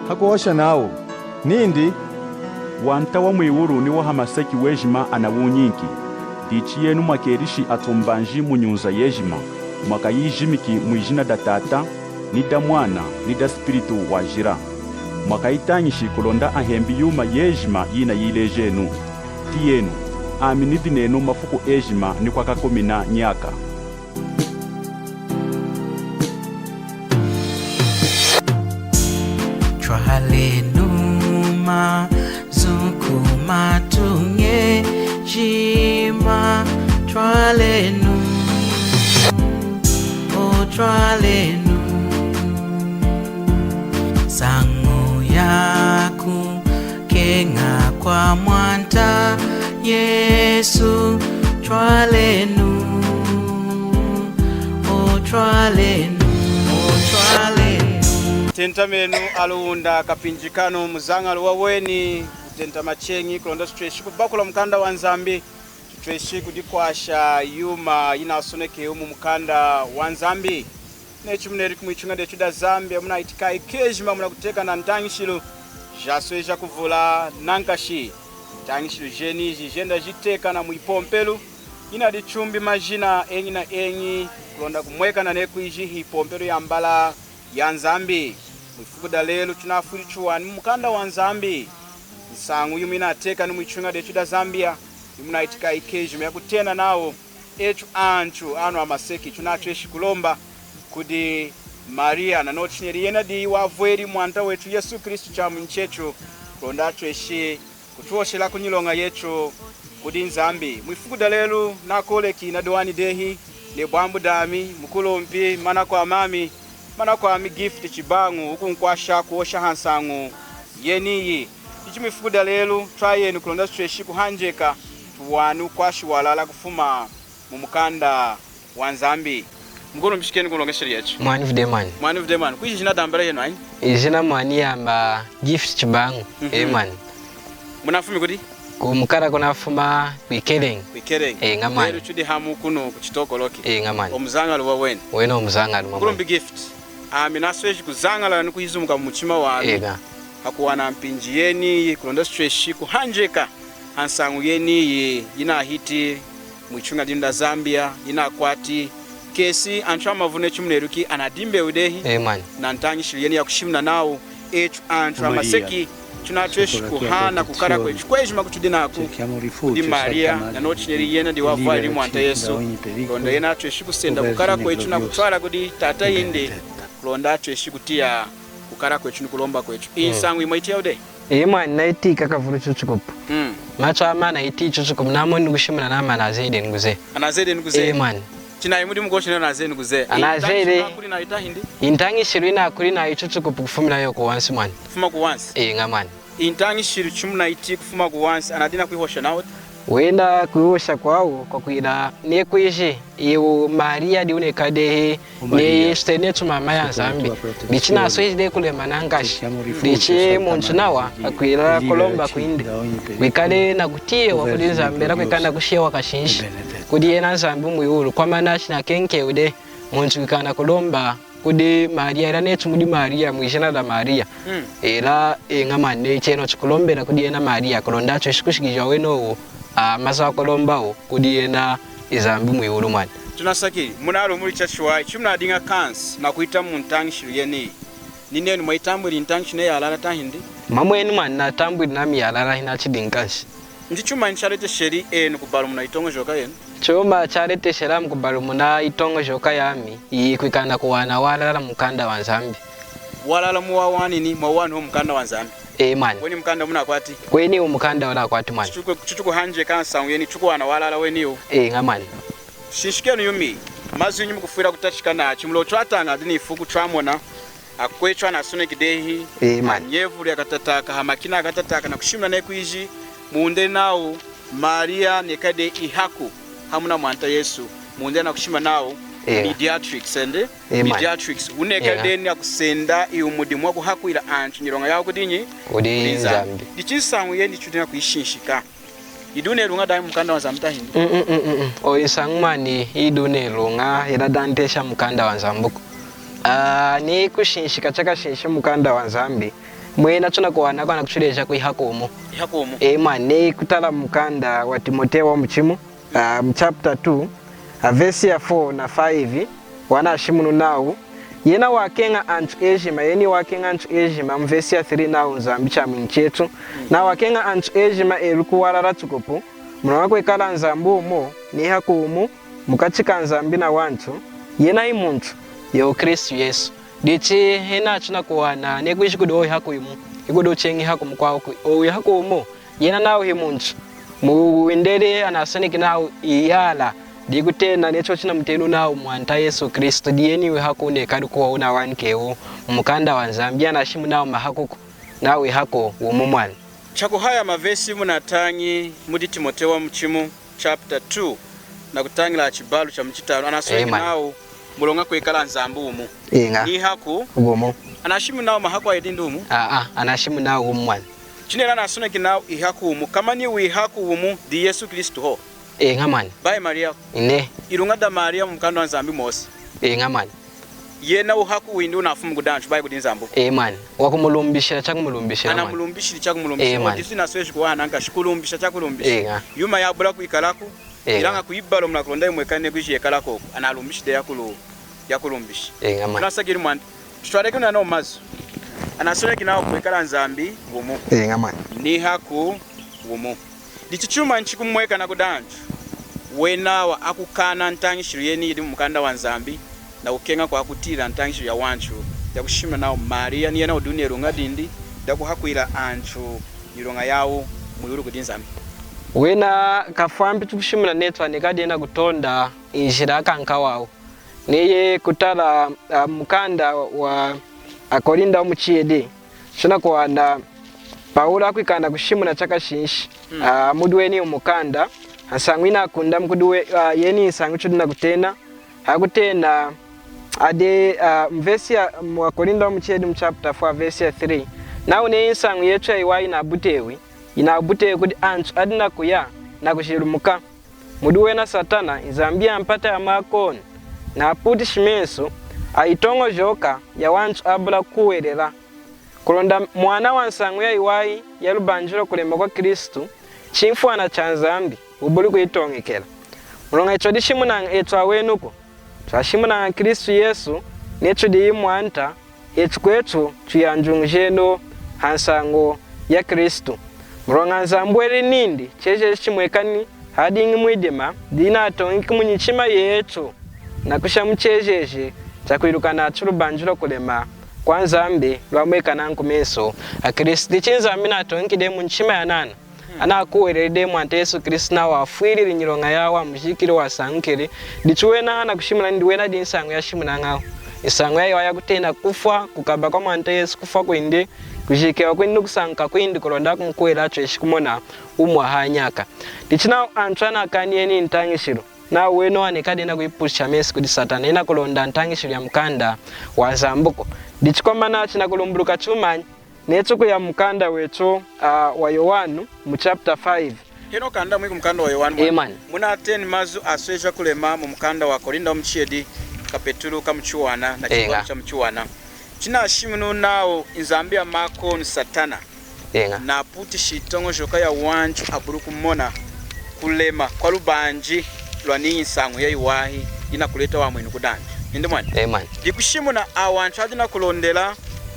hakuosha nawo nindi wanta wa mwiwuru ni wa hamaseki wejima anawunyinki dichi yenu mwakerishi atumbanji munyunza yejima mwakayijimiki mwijina da tata ni da mwana ni da spiritu wajira mwakayitanyishi kulonda ahembi yuma yejima yina yilejenu ti yenu aminidi nenu mafuku ejima ni kwa kakomina nyaka. Twalenuma zukuma tunge jima twalenu o twalenu sangu yaku kenga kwa mwanta Yesu twalenu o twalenu o twalenu tentamenu aluunda kapinjikano muzangalo waweni kutenta machengi kulonda stretch kubakula mkanda wa Nzambi stretch kudikwasha yuma inasoneke umu mkanda wa Nzambi nechumneri kumwichunga de chuda Zambia muna itika ikejima muna kuteka na ntangishilo jasweja kuvula nankashi ntangishilo jeni jenda jiteka na muipompelu ina dichumbi majina enyi na enyi kulonda kumweka na nekuiji hipompelu ya mbala ya Nzambi mwifukuda lelo tunafuri chuwani mukanda wa Nzambi nsangu yumina ateka numwichunga de chuda Zambia yumina itika ikejima ya kutena nao echu anchu anu amaseki tunatweshi kulomba kudi Maria na notchinyeri yena di wavweri mwanta wetu Yesu Kristu cha mnchecho kulonda tweshi kutuoshela kunyilonga yecho kudi Nzambi mwifukuda lelo nakoleki na doani dehi le bwambu dami mukulompi mana kwa mami mana kwa mi gift chibangu huku nkwasha kuosha hansangu yeniyi ichimifukuda lelo trayenu kulonda tweshi kuhanjeka tuwanu kwashi walala kufuma mumukanda wa Nzambi mkono mshikeni kulongesha yetu Mwani of the man. Mwani of the man kuishi jina dambara yenu ayi Izina mwani amba gift chibangu man. Munafumi kudi kumukara kunafuma wikeleng ngamani lero chudi hamu kuno kuchitoko loki ngamani omuzangalo wa wenu wena omuzangalo mama kulombi gift minasweji kuzangala nikuhizumuka mumuchima wanu hakuwana mpinji yeni kulonda stretch kuhanjeka hansangu yeni yina hiti mwichunga dinda Zambia yina kwati kesi anchama vune chumneruki anadimbe udehi na ntangishili yeni ya kushimna nao echu anchama maseki tunatweshi kuhana kukara kwechu kwejima kutudinaku kudi Maria na notchinyeri yena di wavali mwanta Yesu kulonda yena atweshi kusenda kukara kwechu na kutwala kudi tata inde kulonda atweshi kutia kukara kwechu nikulomba kwechu insangu imaitia ude man naitika kavulu chuchukupu macho amana iti chuchukupu namo nikushimna nama anazede nguze man china imudi mugoshe na zeni nguze anazede intangishiro ina kuri na ichuchukupu kufumira yo ko once man kufuma ku once ngamani intangishiro chumuna iti kufuma ku once anadina kuihosha nawo wenda kuosha kwao kwa kuida ne kuishi iyo Maria diune kadehe ne stenetu mama ya Nzambi bichina soje de kule manangashi bichi munchunawa akwira kolomba kuinde wikale na kutie wakuli Nzambera kwekana kushewa kashinshi kudi ena Nzambi muyulu kwa manashi na kenke ude munchu wikana kolomba kudi Maria era netu mudi Maria mwishana da Maria era ngamane cheno chikulombera kudi ena Maria kolonda cho shikushikija weno maza kolombao kudi ena Nzambi muyulu mwana tunasaki munalo muri chachwa chimna dinga kans na kuita muntangishiro yeni nineni mwaitambuli ntangishine ya alala tahindi mamweni mwana natambuli nami ya alala hina chidinkanshi ndichuma ncharete sheri enu kubalu muna itongo joka yenu choma charete shera mkubalu muna itongo joka yami ikwikana kuwana walala mukanda wa Nzambi walala muwawani ni mwawani ho mukanda wa Nzambi man weni mukanda muna kwati weni umukanda wala kwati man chuchuku hanje kansangu yeni chukuwana walala weniyo ngamani shishikenu yumi mazu nyumu kufuira kutashikana chimulo twatanga dini ifuku twamona akwechwa na sonic dehi nyevuli akatataka hamakina akatataka na kushimna nekuiji muunde nao Maria nekade ihaku hamuna mwanta Yesu muunde na kushima nao mediatrix ende mediatrix unekade ni akusenda iumudi mwaku haku ila anchu nyironga yao kudinyi kudi Nzambi dichinsangu yendi chudina kuishinshika idune lunga dai mukanda wa Nzambi tahindi oisangmani idune lunga ila dantesha mukanda wa Nzambuko ni kushinshika chaka shinsha mukanda wa Nzambi mwena tuna kuwana kana kuchuleja kuihakomo ihakomo mane kutala mukanda wa Timotheo wa mchimu chapter 2 verse ya 4 na 5 wana shimunu nao yena wakenga antu ejima yeni wakenga antu ejima mvesi ya 3 nao nzambi cha mwinchetu na wakenga antu ejima eruku warara tukopo muna kwekala nzambu umo ni hakumu mukachika nzambi na wantu yena imuntu yo Kristu Yesu dichi hena tuna kuwana nekwishi kudo hakuimu ikudo chengi hakumu kwa oyi hakumu yena nao himuntu muendele anasaniki nao iyala digutena necho china mtenu nao mwanta Yesu Kristo dieni we hakune kadu kuwa una wankeo mukanda wa Zambia na shimu nao mahakuku nawe hako umumwani chako haya mavesi munatangi mudi Timotheo wa mchimu chapter 2 na kutangila chibalu cha mchitano anasweki nao mulonga kwekala nzambu umu ni haku umu anashimu nao mahaku wa edindu umu anashimu nao umumwani chinela nasoneki nao ihaku umu kama ni uihaku umu di Yesu Kristo ho ngamani bai Maria ine irunga da Maria mukando wa nzambi mosi ngamani yena uhaku windu unafumu gudanchu bai kudi nzambu mani wakumulumbisha chakumulumbisha ana mulumbishi chakumulumbisha odisi nasweshi kuwana anga shikulumbisha chakulumbisha yuma ya bula kuikalaku ilanga kuibalo mnakulonda imwekane kwishi kalako analumbishi de yakulumbisha ngamani nasagiri mwana tutwareke na no mazu anasoneki nao kwekala nzambi umu ngamani ni haku umu dichichuma nchikumweka na kudanchu wenawa akukana ntangishiro yeni yidi mukanda wa nzambi na ukenga kwa kutira ntangishiro ya wanchu ya kushima nao Maria ni yana uduni erunga dindi da kuhakuira anchu ironga yao muyuru kudi nzambi wena kafambi tukushimula netwa nekadena kutonda injira kanka wao neye kutala mukanda wa Korinda omuchiyede shona kuwana Paulo akwikanda kushimula chakashinshi muduweni umukanda asangwina akunda mkuduwe yeni sangu chudina kutena hakutena ade mvesi ya Korinda omuchiyede mchapter 4 verse ya 3 nao ne insangu yetu ya iwa inabutewe kudi anchu adina kuya na kushirumuka muduwe na satana izambia mpata ya makoni na aputi shimeso aitongo joka ya wanchu abula kuwerera kulonda mwana wa nsangu ya iwai ya lubanjiro kulema kwa Kristu chimfuana cha nzambi ubuli kuitongekela mulonga icho dishimunanga etu awenuko twashimunanga Kristu Yesu netu di mwanta etu kwetu tuyanjungjeno hansango ya Kristu mulonga nzambwere nindi cheche chimwekani hadi ngimwidima dina atongi kimunyichima yetu na kusha mchejeje chakuirukana chulubanjiro kulema kwa nzambi lwamweka nanku meso Kristu chinzambi natongide munchima ya nana anakuwerede mwanta Yesu Kristu na wafwiri linyilonga yawa mjikiri wa sankiri dichuwena na kushimula ndiwena di nsangu ya shimuna ngao isangu ya iwaya kutena kufa kukaba kwa mwanta Yesu kufa kwindi kujikewa kwindi kusanka kwindi kulonda kumkuwela cheshi kumona umwa hanyaka dichina antwana akanieni ntangishiro na weno wanekadena kuipusha mesi kudi satana ina kulonda ntangishiro ya mkanda wa zambuko dichikoma na china kulumbuluka chumanyi netuku ya mkanda wetu wa Yohanu mu chapter 5 heno kanda mwiku mkanda wa Yohanu muna 10 mazu asweja kulema mu mkanda wa Korinda omuchiyedi kapetulu kamuchuwana na chiwa cha mchuwana china ashimunu nao inzambia mako ni satana na puti shitongo joka ya wanchu aburuku mona kulema kwa lubanji lwani insangu ya iwahi ina kuleta wa mwenu kudanja indi mwani dikushimuna awanchu adina kulondela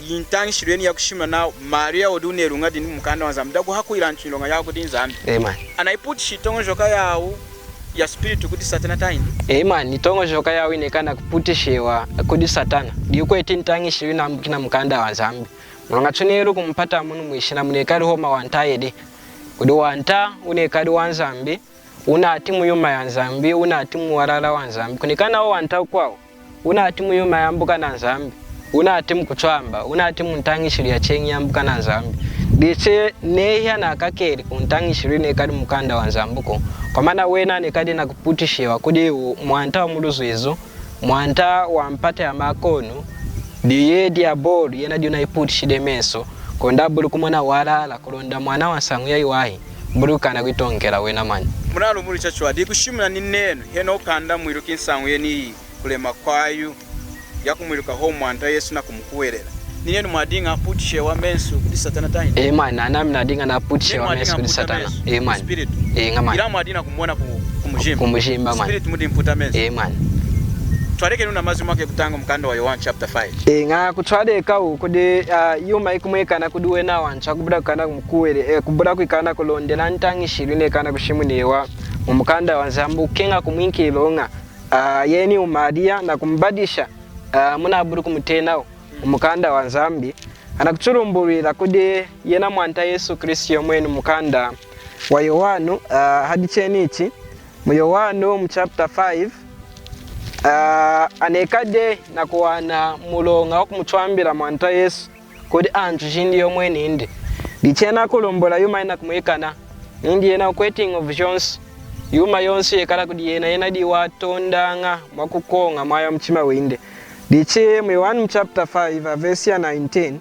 yintangishirweni ya kushimuna nao Maria odune erunga dini mukanda wa nzambi dagu haku ilanchu ilonga yao kudi nzambi anaiputi shitongo joka yao ya spiritu kudi satana taindi nitongo joka yao inekana kuputishewa kudi satana diukwe tintangishirweni na mkina mukanda wa nzambi mulonga tuneru kumpata munu mwishina munekari homa wantayede kudi wanta unekari wa nzambi una atimu yuma ya nzambi una atimu warala wa nzambi kunikana wa wanta kwao una atimu yuma ya mbuka na nzambi una atimu kuchwamba una atimu ntangishiri ya chengi ya mbuka na nzambi diche nehia na kakeri kuntangishiri nekadi mukanda wa nzambuko kwa maana wena nekadi na kuputishewa kudi mwanta wa muluzu izo mwanta wa mpata ya makono diye diabolu yena diuna iputishide meso konda bulu kumona warala kulonda mwana wa sangu ya iwahi bulu kana kuitongela wena mani munalo muri chacho adi kushimuna ni neno heno kanda mwiruka insangu yeni kulema kwayu yakumwiruka ho mwanta Yesu na kumkuwerera Nini mwadinga putishe wa mensu kudi satana taini? Man, anami nadinga na putishe wa mensu kudi satana. Man. Spirit. Nga man. Ila mwadina kumwona kumujimba. Kumujimba man. Spirit mudi mputa mensu. Man. Twareke nuna mazimu wake kutanga mkanda wa Yohana chapter 5. Nga kutwadeka ukudi yuma ikumwekana kuduwe na wancha kubura kana mkuwele kubura kwikana kulondela ntangi shirine kana kushimunewa mumukanda wanzambu kenga kumwinkilonga yeni umadia na kumbadisha muna buru kumutenao umukanda wanzambi anakuchurumburira kudi yena mwanta Yesu Kristo yomwenu mukanda wa Yohana hadi chenichi mu Yohana mu chapter 5 anekade na kuwana mulonga okumutwambira mwanta Yesu kodi antu jindi yomwene indi dichena kulombola yuma ina kumwekana indi yena quoting of Jones yuma yonse yekala kudi yena di watondanga mwakukonga mwayo mchima winde diche mu Yohana chapter 5 verse 19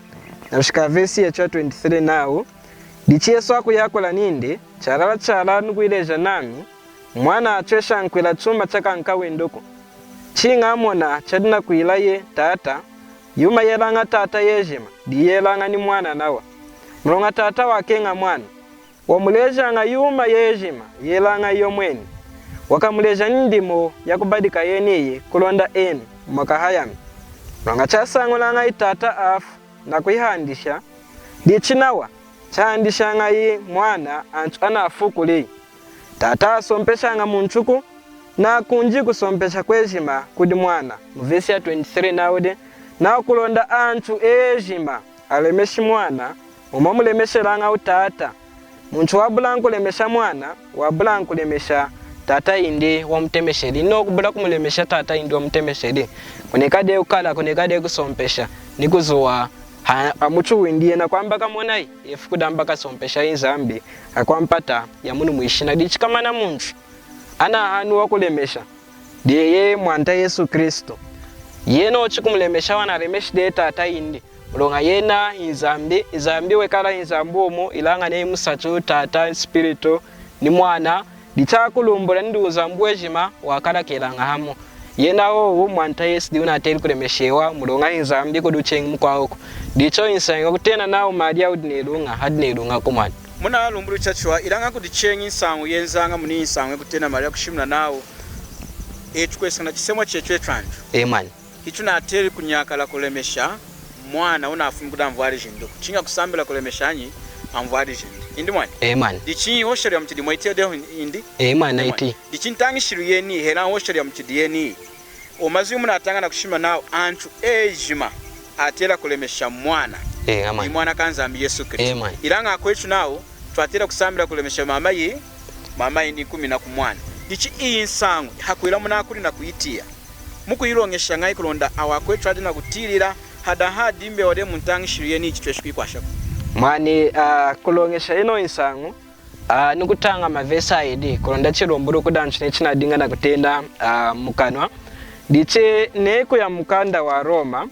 na shika verse ya 23 nao diche Yesu akuyakola ninde chala nukuileja nami mwana atwesha nkwila chuma chaka nkawendoko chinga mona chadina kuilaye tata yuma yelanga tata yejima di yelanga ni mwana nawa mronga tata wakenga mwana wamuleja nga yuma yejima yelanga yomweni wakamuleja ndimo yakubadika yeniye kulonda eni mwakahayami mronga chasangulanga itata afu na kuihandisha di chinawa chahandisha nga yi mwana antu anafukuli tata asompesha nga munchuku na kunji kusompesha kwejima kudi mwana mvesi ya 23 naude na kulonda antu ejima alemeshi mwana umamulemeshelanga utata muntu wabulanku lemesha mwana wabulanku lemesha tata indi wamutemesheli no kubula kumulemesha tata indi wamutemesheli kunekade ukala kunekade kusompesha nikuzuwa amuchu windiye na kwamba kamonai efukudamba kasompesha inzambi akwampata ya munu muishina dichikamana muntu ana hanu wakulemesha diye mwanta Yesu Kristo yeno chikumulemesha wana remeshi de tata indi mulonga yena izambi wekala inzambu omo ilanga ne musacho tata spirito ni mwana dichakulumbola ndi uzambu ejima wakala kelanga hamo yena wo mwanta Yesu di unateli kulemeshewa mulonga inzambi kuduchengi mkwako dicho insanga kutena nawo madia udinelunga hadinelunga komwana muna lumburu chachwa ilanga kudichengi insangu yenzanga muni insangu kutena maria kushimna nawo etukwesana chisemwa chechwe tranju man hichuna ateli kunyakala kulemesha mwana unafunguda mvwari jindo kuchinga kusambila kulemeshanyi amvwari jindo indi mwani man dichinyi hoshari ya mchidi mwaiteo indi man naiti dichintangi shiru yeni hera hoshari ya mchidi yeni omazimu muna atanga na kushimna nawo antu ejima atela kulemesha mwana ni mwana kanzambi Yesu Kristo ilanga akwechu nawo twatira kusambira kulemesha mama yi ni 10 na kumwana dichi insangu hakwira munakuri na kuitia mukuyilongesha ngai kulonda awakwechu adina kutilira hada hadimbe wade muntangi shiriye ni chitweshwi kwasha mwani kulongesha ino insangu nikutanga mavesa idi kulonda chilomburu kudanchu nechina dinga na kutenda mukanwa diche neko ya mukanda wa Roma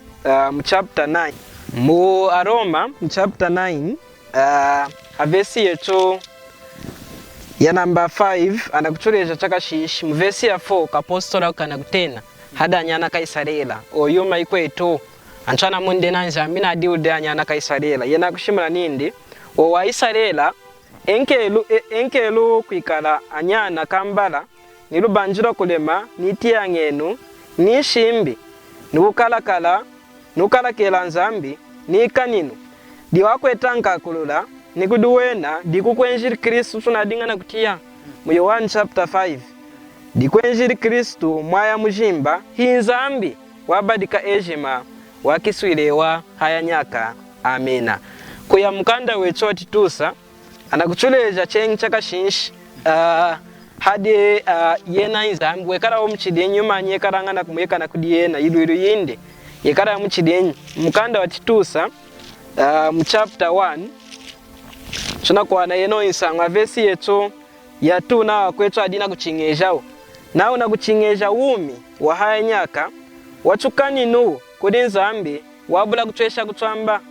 mu chapter 9 mu Roma chapter 9 avesi yetu ya number 5 anakuchuleja chakashishi mu verse ya 4 kapostola kana kutena hada nyana kaisarela oyuma ikwetu anchana munde nanja mina diude anyana kaisarela yena kushimira nindi o waisarela enkelu kwikala anyana kambala nilubanjira kulema nitia ngenu nishimbi nukalakala nukalakela nzambi nikanino diwakwetanga kulula nikuduwena dikukwenjiri Kristu tunadinga na kutia mu Yohana chapter 5 dikwenjiri Kristu mwaya mujimba hinzambi wabadika ejima wakiswilewa haya nyaka amena kuya mukanda wecho titusa anakuchuleja chengi chakashinshi hadi yena inzambi wekara omuchide nyuma nyekaranga na kumweka na kudiyena ilu yinde yekara muchidenyi mukanda watitusa mu chapter 1 chuna kuana yeno insanga verse yetu ya 2 na kwetu adina kuchingejao na una kuchingeja umi wa haya nyaka wachukani nu kudi nzambi wabula kutwesha kutwamba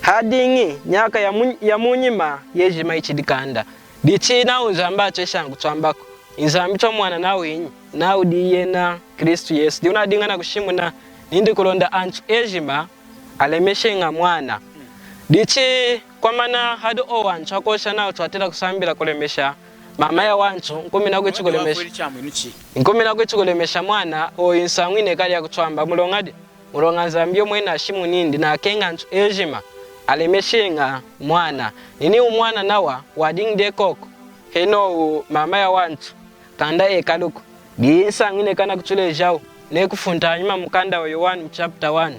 hadingi nyaka ya munyima yejima ichidikanda dichi na unzamba atwesha kutwambako inzambi cho mwana nawe inyi na udiyena Kristu Yesu di unadinga na kushimuna nindi kulonda anchu ejima alemeshenga mwana dichi kwa mana hadu o wanchu akosha nao twatela kusambila kulemesha mama ya wanchu nkumina kulemesha mwana o insangwine kali ya kutwamba mulonga zambio mwena ashimu nindi na kenga nchu ejima alemeshenga mwana nini umwana nawa wadingde koko heno mama ya wanchu kanda ekaluko insangwine kana kutule jao ne kufunta nyuma mkanda wa Yohana chapter 1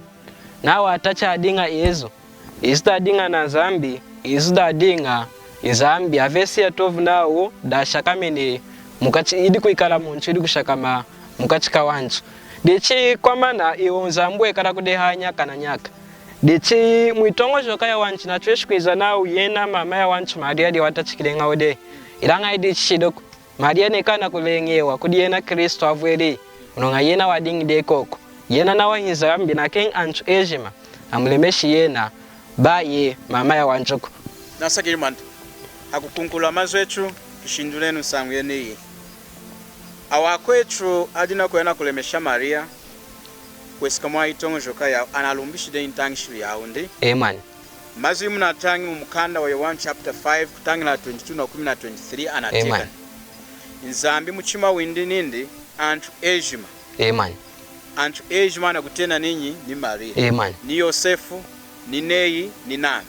nawa atacha adinga yezo isda dinga na zambi isda dinga izambi avesi ya tovu nao da shakamene mukachi idi kuikala munchu idi kushakama mukachi kawanchu dichi kwa mana ionzambwe kala kudehanya kana nyaka dichi mwitongo joka ya wanchu na tweshikwiza nao yena mama ya wanchu Maria di watachikilenga ode ilanga idi chidoko Maria nekana kulengewa kudiena Kristo avweli unonga yena wadingide koko yena nawa izambi na king anchu ejima amulemeshi yena baye mama ya wanchuko nasakiri mantu akukunkula mazwechu tushindulenu sangu yeneyi awakwechu adina kwena kulemesha Maria kwesika mwa itongo joka yao analumbishide intangishiri yao ndi amen mazi munatangi mumukanda wa Yohana chapter 5 kutangi na 22 na 10 na 23 anatika nzambi muchima windi nindi antu ejima amen antu ejima na kutena ninyi ni Maria amen ni Yosefu ni Neyi ni nani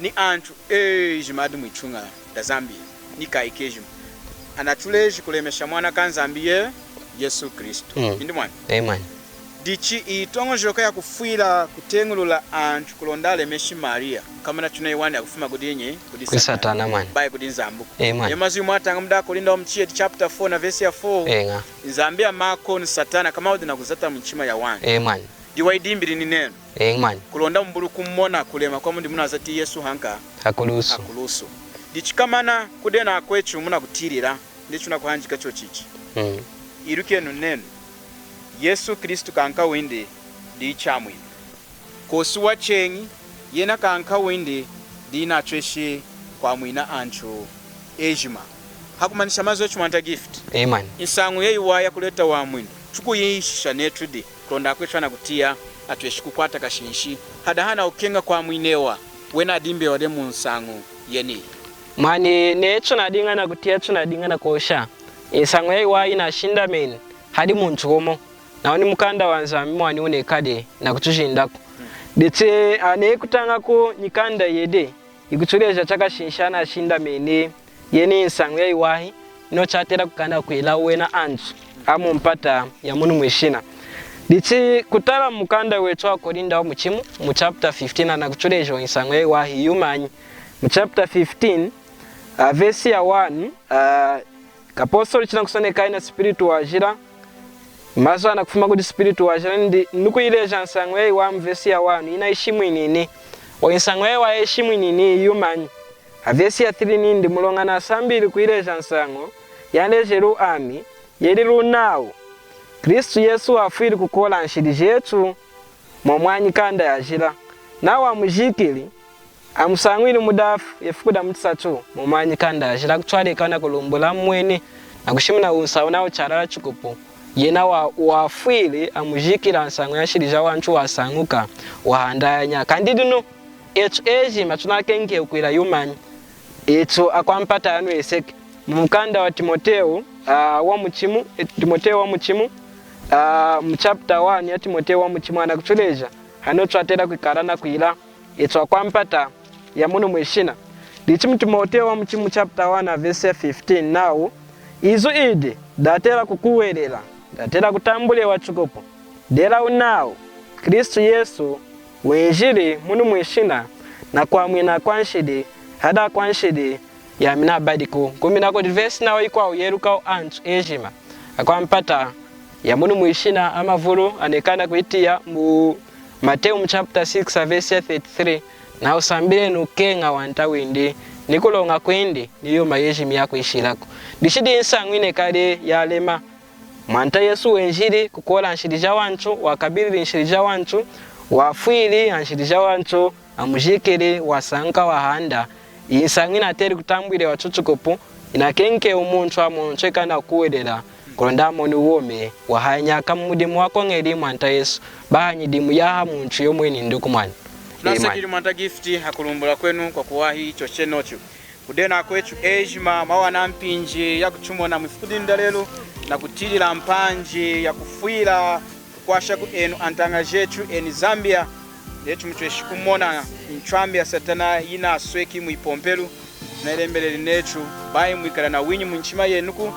ni antu ejima adi mwichunga da Zambia ni kaikejima anatuleji kulemesha mwana kanzambiye Yesu Kristo indi mwana amen dichi itongo joka ya kufuila kutengulula antu kulondale meshi Maria kama na tunaiwani ya kufuma kudinye kudisatana mwana baye kudinzambuko amen yemazi mwatanga mda kulinda omchiye chapter 4 na verse ya 4 Zambia mako ni satana kama udi na kuzata mchima ya wani amen diwaidimbiri ni neno amen kulonda mbulu kumona kulema kwa mundi muna zati Yesu hanka hakulusu dichi kamana kudena kwechu muna kutirira ndichu na kuhanjika chochichi iruke neno Yesu Kristo kanka wende di chamwe kosuwa chengi yena kanka wende di na tweshe kwa mwina ancho ejima hakumanisha mazo chumanta gift amen insangu yeyiwaya kuleta wa mwindo chukuyishisha netude kulonda kwechwa na kutia atweshe kukwata kashinshi hadahana ukenga kwa mwinewa wena adimbe wade munsangu yeni mani necho nadinga na kutia tunadinga na kosha insangu yeyiwaya inashinda meni hadi munchukomo naoni mukanda wanzambi mwani unekade na kutushindako dete ane kutanga ko nyikanda yede ikutuleja chakashinshana ashinda mene yeni insangu yeyiwahi no chatera kukanda kuila wena anju amu mpata ya munu mwishina dete kutala mukanda wetu akorinda mu chimu mu chapter 15 na kutuleja insangu yeyiwahi yumanyi mu chapter 15 verse ya 1 kapostoli china kusoneka ina spiritu wajira maso ana kufuma kuti spiritu wajira ndi nukuileja nsangu yeyiwa mvesi ya 1 ina ishimu inini o nsangu yeyiwa ishimu inini yumanyi avesi ya 3 nindi mulonga na sambili kuileja nsangu yalejeru ami yeliru nawo Kristu Yesu afiri kukola nshili jetu momwanyi kanda yajira nawo amujikili amusangwili mudafu yefukuda mutisatu momwanyi kanda yajira kutwale kana kulumbula mwene na kushimuna unsawu nawo charala chikupu yena wafwili amujikila nsangu yashilija wanchu wasanguka wahandanya kandi dino etu ejima tunakenge ukwila yumanyi etu akwampata yanu eseke mukanda wa Timoteo wa muchimu Timoteo wa muchimu mu chapter 1 ya Timoteo wa muchimu anakutuleja hano twatera kwikarana kwila etu akwampata ya muno mwishina dichi Timoteo wa muchimu chapter 1 verse 15 now izo ide datera kukuwelela datera kutambule wachukopo dera unao Kristu Yesu wenjili munu mwishina na kwa mwina kwanshide hada kwanshide ya mina badiko kumina ko verse nawo ikwa uyeruka antu ejima akwampata ya munu mwishina amavulu anekana kuitia mu Mateo mu chapter 6 verse 33 na usambile nukenga wantawindi nikulonga kwende niyo mayejimi yako ishilako dishidi insangu inekale ya lema mwanta Yesu wenjili kukola nshilija wanchu wakabili nshilija wanchu wafwili nshilija wanchu amujikele wasanka wahanda insangu inateri kutambwile wachuchukopu inakenke umuntu amonche kana kuwelela kulonda moni wome wahanyaka mudimu wako ngeli mwanta Yesu banyi dimu ya muntu yomweni ndukumwana. Tunasakiri mwanta Gift hakulumbula kwenu kwa kuwahi icho chenocho kudena kwechu ejima mawana mpinji ya kuchumona mwifukudi ndalelu na kutilila mpanji ya kufuila kukwasha ku enu antanga jechu eni Zambia lechu mchweshi kumona nchwambi ya satana yina asweki muipompelu na ilembeleli nechu bayi mwikala na winyi mwenchima yenuku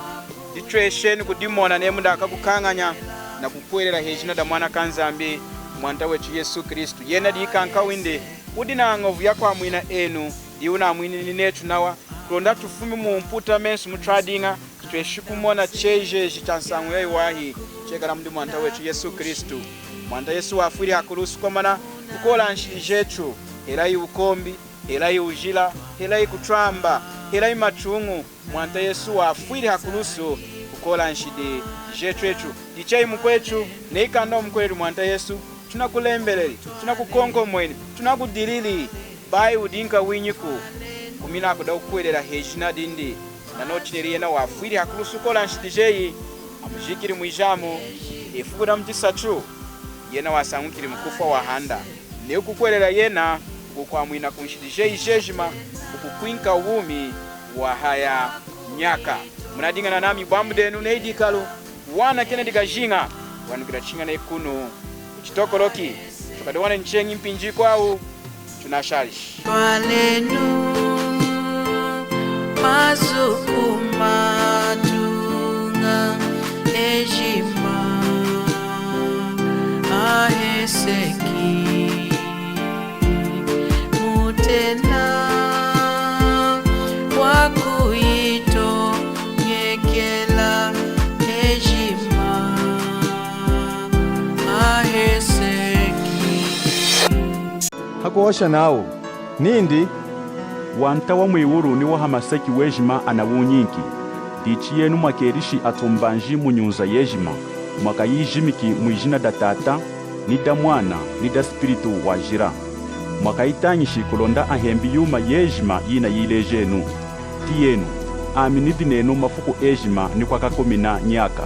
ditwesheni kudimona nemunda akakukanganya na kukwelera hejina da mwana kanzambi mwanta wechu Yesu Kristu yena dikanka winde udina ngovu yako amwina enu diuna amwini nechu nawa kulonda tufumi mumputa mensu mutradinga tweshikumona cheje chitansangu yai wahi chekala mdi mwanta wechu Yesu Kristu mwanta Yesu wafuri hakulusu kwa mana kukola nshili jechu helai ukombi helai ujila helai kutramba helai machungu mwanta Yesu wafuri hakulusu kukola nshidi jechu echu dichai mkwechu neikanda mkweli mwanta Yesu tunakulembeleli tunakukongo mweni tunakudilili bai udinka winyiku kumina kuda ukwelera hejina dindi na nochileli yena wafuri hakulusu kola nshidi jeyi amujikiri mwijamu efukura mtisachu yena wasangukiri mkufa wa handa ne ukukwelera yena kukwamwina kunshidi jeyi jejima ukukwinka uvumi wa haya nyaka munadingana nami bwamudenu neidikalu wana Kennedy Kajinga wanukira chinga na ikunu chitokoloki tukadiwana nchengi mpinji kwao tunashalish twalenu mazukuma tunga ejima aheseki mutena wakuito nyekela ejima aheseki hakuosha nawo nindi wanta wa mwiwuru ni wa hamaseki wejima anawunyinki dichi yenu mwakerishi atombanji munyunza yejima mwaka yijimiki mwijina da tata ni da mwana ni da spiritu wajira mwaka itanyishi kulonda ahembi yuma yejima yina yilejenu ti yenu aminidi nenu mafuku ejima ni kwa kakomina nyaka